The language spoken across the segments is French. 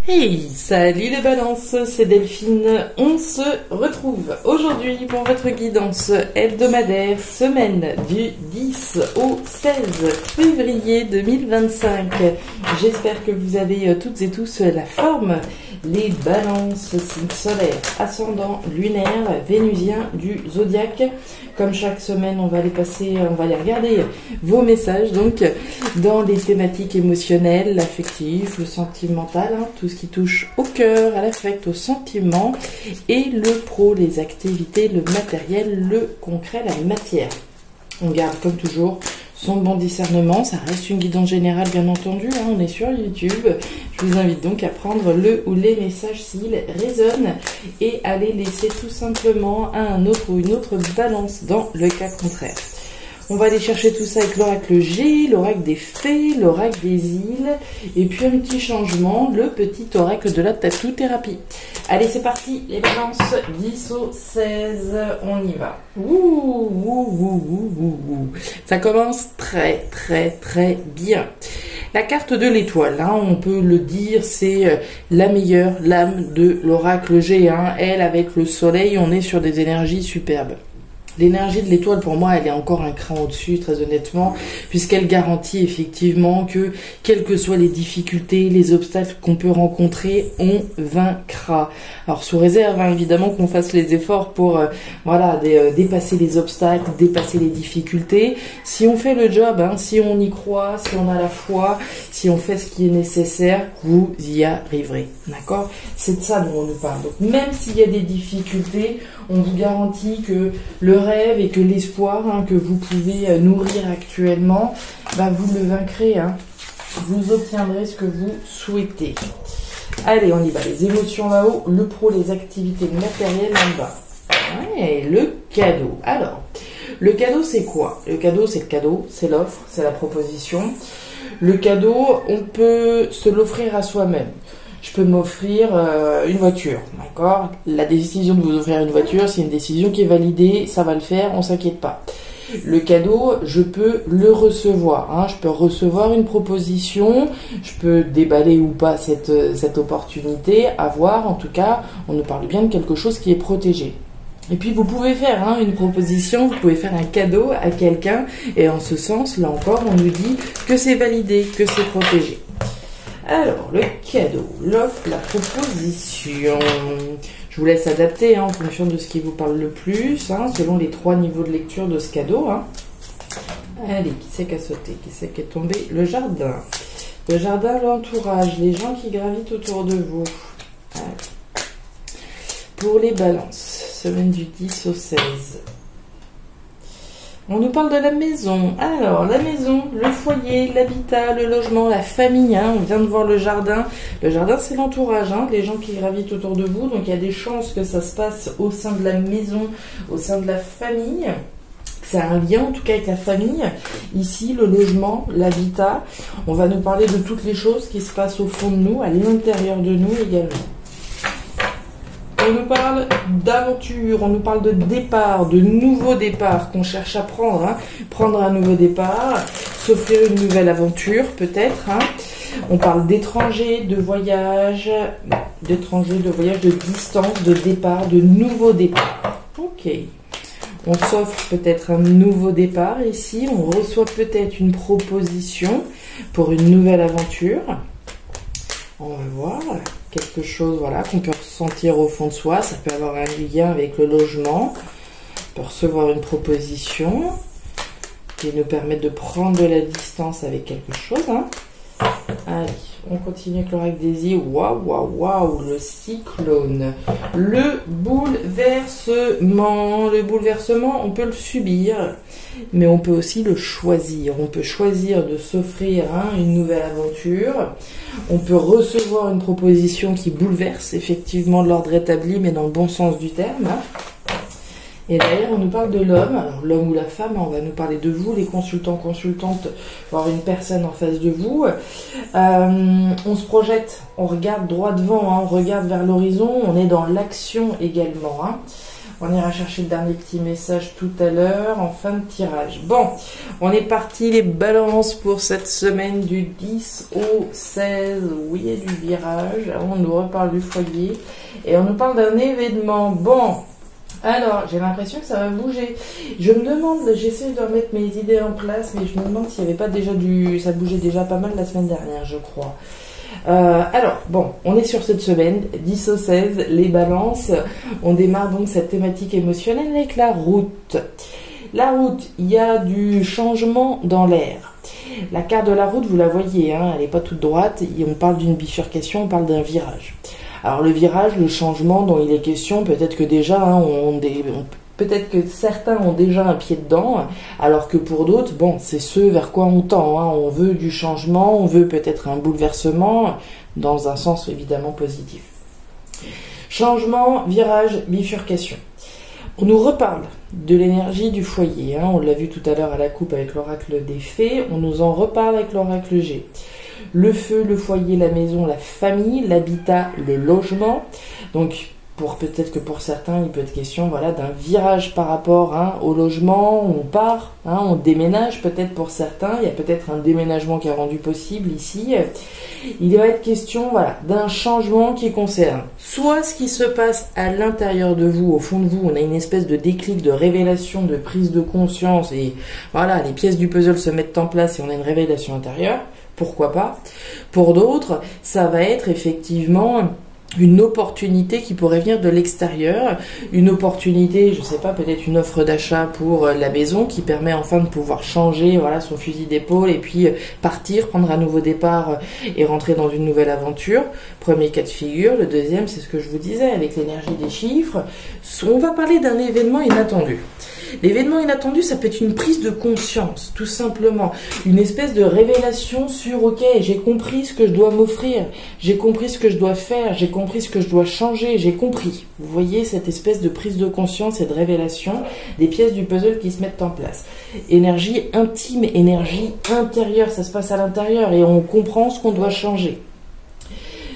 Hey, salut les balances, c'est Delphine. On se retrouve aujourd'hui pour votre guidance hebdomadaire, semaine du 10 au 16 février 2025. J'espère que vous avez toutes et tous la forme. Les balances, signe solaire, ascendant, lunaire, vénusien du zodiaque. Comme chaque semaine, on va aller regarder vos messages, donc dans les thématiques émotionnelles, l'affectif, le sentimental, tout ce qui touche au cœur, à l'affect, au sentiment, et le pro, les activités, le matériel, le concret, la matière. On garde comme toujours son bon discernement, ça reste une guidance générale bien entendu, on est sur YouTube. Je vous invite donc à prendre le ou les messages s'ils résonnent et à les laisser tout simplement à un autre ou une autre balance dans le cas contraire. On va aller chercher tout ça avec l'oracle G, l'oracle des fées, l'oracle des îles, et puis un petit changement, le petit oracle de la tattoo-thérapie. Allez, c'est parti, les balances, 10 au 16, on y va. Ça commence très bien. La carte de l'étoile, on peut le dire, c'est la meilleure lame de l'oracle G. Elle, avec le soleil, on est sur des énergies superbes. L'énergie de l'étoile, pour moi, elle est encore un cran au-dessus, très honnêtement, puisqu'elle garantit effectivement que, quelles que soient les difficultés, les obstacles qu'on peut rencontrer, on vaincra. Alors, sous réserve, évidemment, qu'on fasse les efforts pour, dépasser les obstacles, dépasser les difficultés. Si on fait le job, si on y croit, si on a la foi, si on fait ce qui est nécessaire, vous y arriverez. D'accord ? C'est de ça dont on nous parle. Donc, même s'il y a des difficultés, on vous garantit que le rêve et que l'espoir que vous pouvez nourrir actuellement, vous le vaincrez. Vous obtiendrez ce que vous souhaitez. Allez, on y va. Les émotions là-haut, le pro, les activités matérielles en bas. Et le cadeau. Alors, le cadeau, c'est quoi ? Le cadeau, c'est l'offre, c'est la proposition. Le cadeau, on peut se l'offrir à soi-même. Je peux m'offrir une voiture, d'accord ? La décision de vous offrir une voiture, c'est une décision qui est validée, ça va le faire, on s'inquiète pas. Le cadeau, je peux le recevoir, je peux recevoir une proposition, je peux déballer ou pas cette opportunité, à voir, en tout cas, on nous parle bien de quelque chose qui est protégé. Et puis vous pouvez faire une proposition, vous pouvez faire un cadeau à quelqu'un, et en ce sens, là encore, on nous dit que c'est validé, que c'est protégé. Alors, le cadeau, l'offre, la proposition. Je vous laisse adapter en fonction de ce qui vous parle le plus, selon les 3 niveaux de lecture de ce cadeau. Allez, qui c'est qui a sauté? Qui c'est qui est tombé? Le jardin. Le jardin, l'entourage, les gens qui gravitent autour de vous. Allez. Pour les balances, semaine du 10 au 16. On nous parle de la maison. Alors, la maison, le foyer, l'habitat, le logement, la famille. On vient de voir le jardin. Le jardin, c'est l'entourage, les gens qui gravitent autour de vous. Donc, il y a des chances que ça se passe au sein de la maison, au sein de la famille. C'est un lien, en tout cas, avec la famille. Ici, le logement, l'habitat. On va nous parler de toutes les choses qui se passent au fond de nous, à l'intérieur de nous également. On nous parle d'aventure, on nous parle de départ, de nouveaux départs qu'on cherche à prendre. Prendre un nouveau départ, s'offrir une nouvelle aventure peut-être. On parle d'étrangers, de voyage, de distance, de départ, de nouveaux départs. Ok. On s'offre peut-être un nouveau départ ici. On reçoit peut-être une proposition pour une nouvelle aventure. On va voir quelque chose qu'on peut ressentir au fond de soi. Ça peut avoir un lien avec le logement. On peut recevoir une proposition qui nous permet de prendre de la distance avec quelque chose. Allez, on continue avec l'oracle des îles. Waouh, le cyclone. Le bouleversement. Le bouleversement, on peut le subir, mais on peut aussi le choisir. On peut choisir de s'offrir une nouvelle aventure. On peut recevoir une proposition qui bouleverse effectivement l'ordre établi, mais dans le bon sens du terme. Et d'ailleurs, on nous parle de l'homme. Alors, l'homme ou la femme, on va nous parler de vous, les consultants, consultantes, voire une personne en face de vous. On se projette, on regarde droit devant, on regarde vers l'horizon, on est dans l'action également. On ira chercher le dernier petit message tout à l'heure en fin de tirage. Bon, on est parti les balances pour cette semaine du 10 au 16. Oui, il y a du virage. On nous reparle du foyer et on nous parle d'un événement. Bon, alors j'ai l'impression que ça va bouger. Je me demande, j'essaie de remettre mes idées en place, mais je me demande s'il n'y avait pas déjà ça bougeait déjà pas mal la semaine dernière, je crois. Alors, bon, on est sur cette semaine, 10 au 16, les balances. On démarre donc cette thématique émotionnelle avec la route. La route, il y a du changement dans l'air. La carte de la route, vous la voyez, hein, elle n'est pas toute droite. On parle d'une bifurcation, on parle d'un virage. Alors le virage, le changement dont il est question, peut-être que déjà, hein, peut-être que certains ont déjà un pied dedans, alors que pour d'autres, bon, c'est ce vers quoi on tend. Hein. On veut du changement, on veut peut-être un bouleversement, dans un sens évidemment positif. Changement, virage, bifurcation. On nous reparle de l'énergie du foyer. Hein. On l'a vu tout à l'heure à la coupe avec l'oracle des fées. On nous en reparle avec l'oracle G. Le feu, le foyer, la maison, la famille, l'habitat, le logement. Donc, peut-être que pour certains, il peut être question d'un virage par rapport au logement, on part, on déménage peut-être pour certains, il y a peut-être un déménagement qui est rendu possible ici. Il va être question d'un changement qui concerne soit ce qui se passe à l'intérieur de vous, au fond de vous, on a une espèce de déclic, de révélation, de prise de conscience et voilà, les pièces du puzzle se mettent en place et on a une révélation intérieure, pourquoi pas. Pour d'autres, ça va être effectivement une opportunité qui pourrait venir de l'extérieur, une opportunité, je sais pas, peut-être une offre d'achat pour la maison qui permet enfin de pouvoir changer son fusil d'épaule et puis partir, prendre un nouveau départ et rentrer dans une nouvelle aventure. Premier cas de figure. Le deuxième, c'est ce que je vous disais avec l'énergie des chiffres. On va parler d'un événement inattendu. L'événement inattendu, ça peut être une prise de conscience, tout simplement. Une espèce de révélation sur, ok, j'ai compris ce que je dois m'offrir, j'ai compris ce que je dois faire, j'ai compris ce que je dois changer, j'ai compris. Vous voyez cette espèce de prise de conscience et de révélation des pièces du puzzle qui se mettent en place. Énergie intime, énergie intérieure, ça se passe à l'intérieur et on comprend ce qu'on doit changer.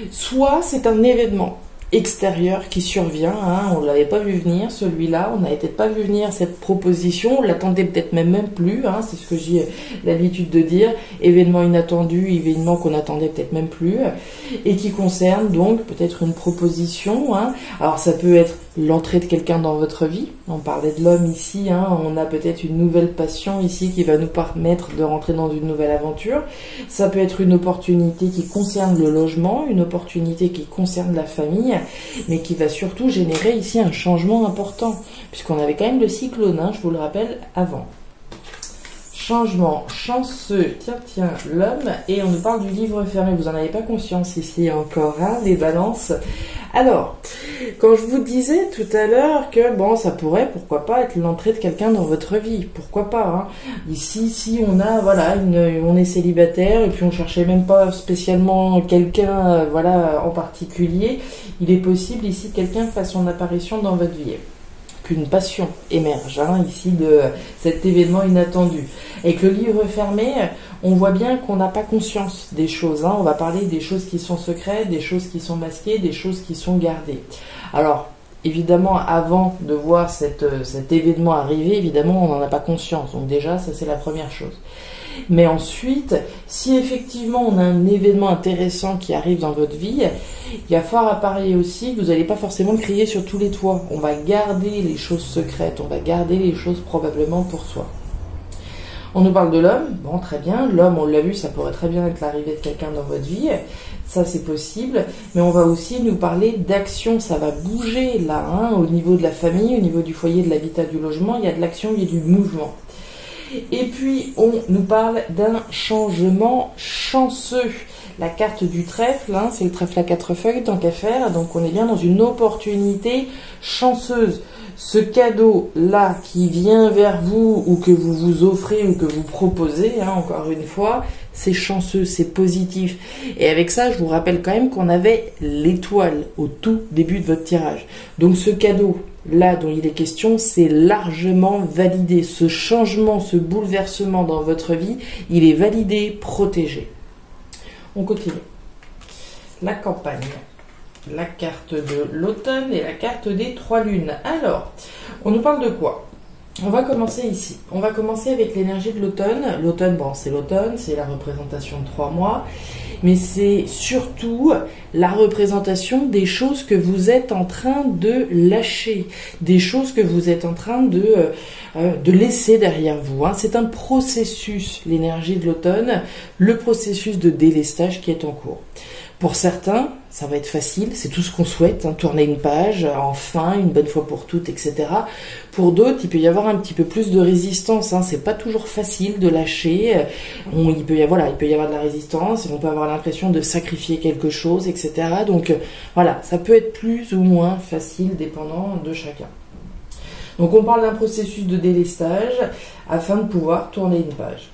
Soit c'est un événement extérieur qui survient, on ne l'avait pas vu venir celui-là, on n'avait peut-être pas vu venir cette proposition, on l'attendait peut-être même plus, c'est ce que j'ai l'habitude de dire, événement inattendu, événement qu'on attendait peut-être même plus, et qui concerne donc peut-être une proposition, alors ça peut être l'entrée de quelqu'un dans votre vie, on parlait de l'homme ici, on a peut-être une nouvelle passion ici qui va nous permettre de rentrer dans une nouvelle aventure, ça peut être une opportunité qui concerne le logement, une opportunité qui concerne la famille, mais qui va surtout générer ici un changement important, puisqu'on avait quand même le cyclone, je vous le rappelle, avant. Changement chanceux, tiens, l'homme, et on nous parle du livre fermé, vous n'en avez pas conscience ici encore, les balances. Alors, quand je vous disais tout à l'heure que, ça pourrait, pourquoi pas, être l'entrée de quelqu'un dans votre vie, pourquoi pas, Ici, si on a, on est célibataire, et puis on cherchait même pas spécialement quelqu'un, en particulier, il est possible ici que quelqu'un fasse son apparition dans votre vie. Qu'une passion émerge ici de cet événement inattendu. Avec le livre fermé, on voit bien qu'on n'a pas conscience des choses. On va parler des choses qui sont secrètes, des choses qui sont masquées, des choses qui sont gardées. Alors, évidemment, avant de voir cet événement arriver, évidemment, on n'en a pas conscience. Donc déjà, ça c'est la première chose. Mais ensuite, si effectivement on a un événement intéressant qui arrive dans votre vie, il y a fort à parier aussi que vous n'allez pas forcément le crier sur tous les toits. On va garder les choses secrètes, on va garder les choses probablement pour soi. On nous parle de l'homme, bon très bien, l'homme on l'a vu, ça pourrait très bien être l'arrivée de quelqu'un dans votre vie, ça c'est possible, mais on va aussi nous parler d'action, ça va bouger là, au niveau de la famille, au niveau du foyer, de l'habitat, du logement, il y a de l'action, il y a du mouvement. Et puis, on nous parle d'un changement chanceux. La carte du trèfle, c'est le trèfle à 4 feuilles, tant qu'à faire. Donc, on est bien dans une opportunité chanceuse. Ce cadeau-là qui vient vers vous ou que vous vous offrez ou que vous proposez, encore une fois, c'est chanceux, c'est positif. Et avec ça, je vous rappelle quand même qu'on avait l'étoile au tout début de votre tirage. Donc, ce cadeau là dont il est question, c'est largement validé. Ce changement, ce bouleversement dans votre vie, il est validé, protégé. On continue. La campagne. la carte de l'automne et la carte des 3 lunes. Alors, on nous parle de quoi? On va commencer ici. On va commencer avec l'énergie de l'automne. L'automne, bon, c'est l'automne, c'est la représentation de 3 mois, mais c'est surtout la représentation des choses que vous êtes en train de lâcher, des choses que vous êtes en train de laisser derrière vous. Hein. C'est un processus, l'énergie de l'automne, le processus de délestage qui est en cours. Pour certains, ça va être facile, c'est tout ce qu'on souhaite, hein, tourner une page, enfin, une bonne fois pour toutes, etc. Pour d'autres, il peut y avoir un petit peu plus de résistance, hein, c'est pas toujours facile de lâcher, il peut y avoir de la résistance, on peut avoir l'impression de sacrifier quelque chose, etc. Donc voilà, ça peut être plus ou moins facile, dépendant de chacun. Donc on parle d'un processus de délestage afin de pouvoir tourner une page.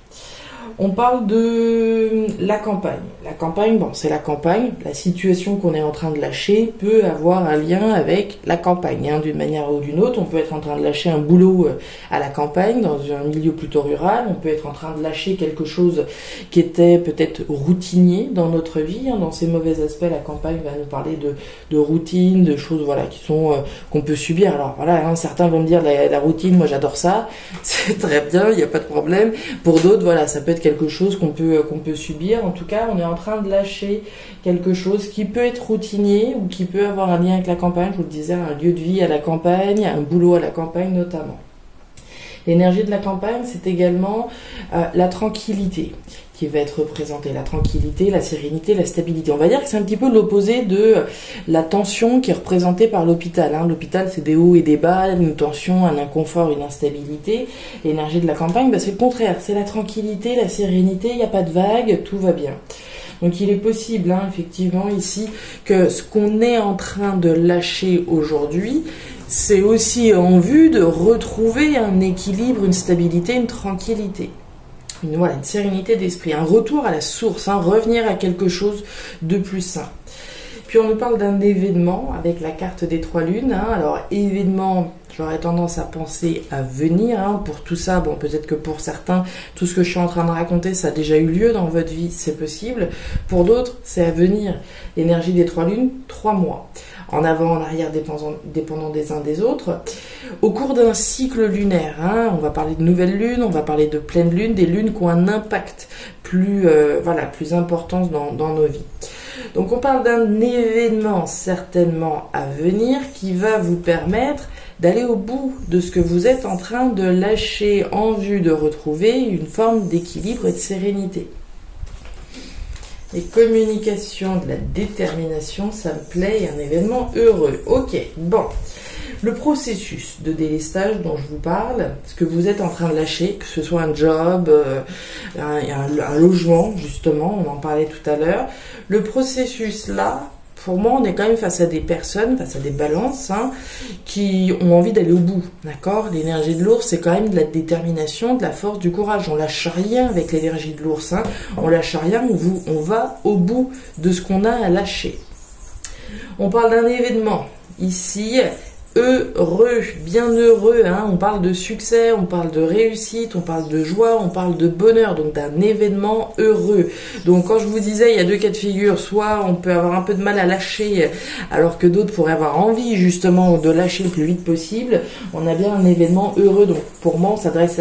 On parle de la campagne. La campagne, bon, c'est la campagne. La situation qu'on est en train de lâcher peut avoir un lien avec la campagne, hein, d'une manière ou d'une autre. On peut être en train de lâcher un boulot à la campagne, dans un milieu plutôt rural. On peut être en train de lâcher quelque chose qui était peut-être routinier dans notre vie. Hein. Dans ses mauvais aspects, la campagne va nous parler de routine, de choses voilà qui sont qu'on peut subir. Alors voilà, hein, certains vont me dire la routine, moi j'adore ça, c'est très bien, il n'y a pas de problème. Pour d'autres, voilà, ça peut être quelque chose qu'on peut subir. En tout cas, on est en train de lâcher quelque chose qui peut être routinier ou qui peut avoir un lien avec la campagne. Je vous le disais, un lieu de vie à la campagne, un boulot à la campagne notamment. L'énergie de la campagne, c'est également la tranquillité qui va être représentée. La tranquillité, la sérénité, la stabilité. On va dire que c'est un petit peu l'opposé de la tension qui est représentée par l'hôpital. Hein. L'hôpital, c'est des hauts et des bas, une tension, un inconfort, une instabilité. L'énergie de la campagne, c'est le contraire. C'est la tranquillité, la sérénité, il n'y a pas de vagues, tout va bien. Donc il est possible, hein, effectivement, ici, que ce qu'on est en train de lâcher aujourd'hui, c'est aussi en vue de retrouver un équilibre, une stabilité, une tranquillité. Une sérénité d'esprit, un retour à la source, hein, revenir à quelque chose de plus sain. Puis on nous parle d'un événement avec la carte des 3 lunes. Hein. Alors événement, j'aurais tendance à penser à venir. Hein. Pour tout ça, bon, peut-être que pour certains, tout ce que je suis en train de raconter, ça a déjà eu lieu dans votre vie, c'est possible. Pour d'autres, c'est à venir. L'énergie des 3 lunes, 3 mois. En avant, en arrière, dépendant des uns des autres. Au cours d'un cycle lunaire, hein, on va parler de nouvelles lunes, on va parler de pleines lunes, des lunes qui ont un impact plus important dans nos vies. Donc on parle d'un événement certainement à venir qui va vous permettre d'aller au bout de ce que vous êtes en train de lâcher en vue de retrouver une forme d'équilibre et de sérénité. Les communications, de la détermination, ça me plaît, un événement heureux. Ok, bon. Le processus de délestage dont je vous parle, ce que vous êtes en train de lâcher, que ce soit un job, un logement, justement, on en parlait tout à l'heure, le processus là, pour moi, on est quand même face à des personnes, face à des balances, hein, qui ont envie d'aller au bout, d'accord? L'énergie de l'ours, c'est quand même de la détermination, de la force, du courage. On lâche rien avec l'énergie de l'ours, hein. On lâche rien, on va au bout de ce qu'on a à lâcher. On parle d'un événement, ici, heureux, bien heureux, hein. On parle de succès, on parle de réussite, on parle de joie, on parle de bonheur, donc d'un événement heureux. Donc quand je vous disais, il y a 2 cas de figure, soit on peut avoir un peu de mal à lâcher, alors que d'autres pourraient avoir envie justement de lâcher le plus vite possible, on a bien un événement heureux. Donc pour moi, on s'adresse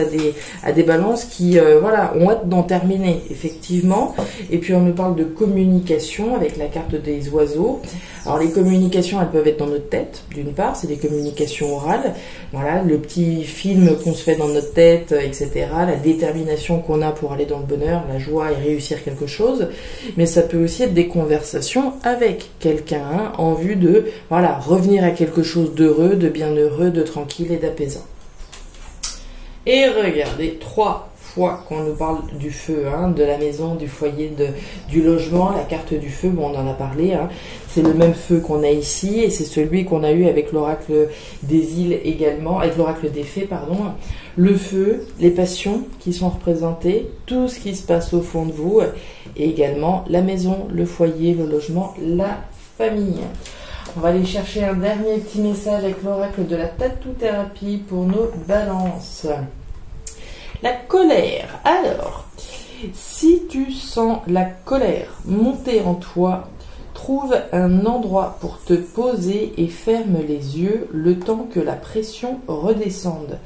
à des balances qui ont hâte d'en terminer, effectivement. Et puis on nous parle de communication avec la carte des oiseaux. Alors les communications, elles peuvent être dans notre tête, d'une part, c'est des communications orales, voilà, le petit film qu'on se fait dans notre tête, etc., la détermination qu'on a pour aller dans le bonheur, la joie et réussir quelque chose, mais ça peut aussi être des conversations avec quelqu'un, hein, en vue de, revenir à quelque chose d'heureux, de bienheureux, de tranquille et d'apaisant. Et regardez, 3 fois qu'on nous parle du feu, hein, de la maison, du foyer, du logement, la carte du feu, bon, on en a parlé, hein, c'est le même feu qu'on a ici, et c'est celui qu'on a eu avec l'oracle des îles également, avec l'oracle des fées, pardon. Le feu, les passions qui sont représentées, tout ce qui se passe au fond de vous, et également la maison, le foyer, le logement, la famille. On va aller chercher un dernier petit message avec l'oracle de la tatou-thérapie pour nos balances. La colère. Alors, si tu sens la colère monter en toi, Trouve un endroit pour te poser et ferme les yeux le temps que la pression redescende.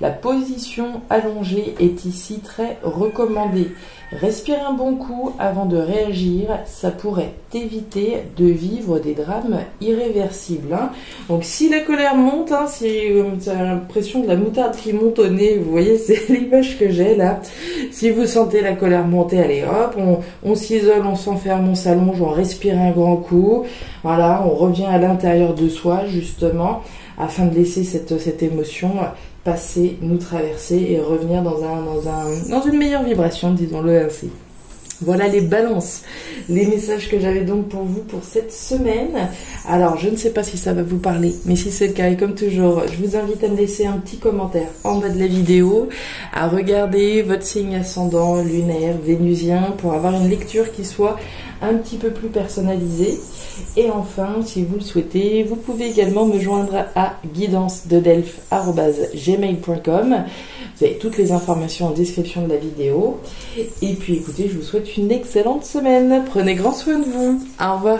La position allongée est ici très recommandée. Respire un bon coup avant de réagir, ça pourrait t'éviter de vivre des drames irréversibles. Hein. Donc si la colère monte, hein, si tu as l'impression de la moutarde qui monte au nez, vous voyez, c'est l'image que j'ai là. Si vous sentez la colère monter, allez hop, on s'isole, on s'enferme, on s'allonge, on respire un grand coup. Voilà, on revient à l'intérieur de soi justement, afin de laisser cette émotion passer, nous traverser et revenir dans une meilleure vibration, disons-le ainsi. Voilà les balances, les messages que j'avais donc pour vous pour cette semaine. Alors, je ne sais pas si ça va vous parler, mais si c'est le cas, et comme toujours, je vous invite à me laisser un petit commentaire en bas de la vidéo, à regarder votre signe ascendant, lunaire, vénusien, pour avoir une lecture qui soit un petit peu plus personnalisée. Et enfin, si vous le souhaitez, vous pouvez également me joindre à guidancededelphes@gmail.com. Vous avez toutes les informations en description de la vidéo. Et puis écoutez, je vous souhaite une excellente semaine. Prenez grand soin de vous. Au revoir.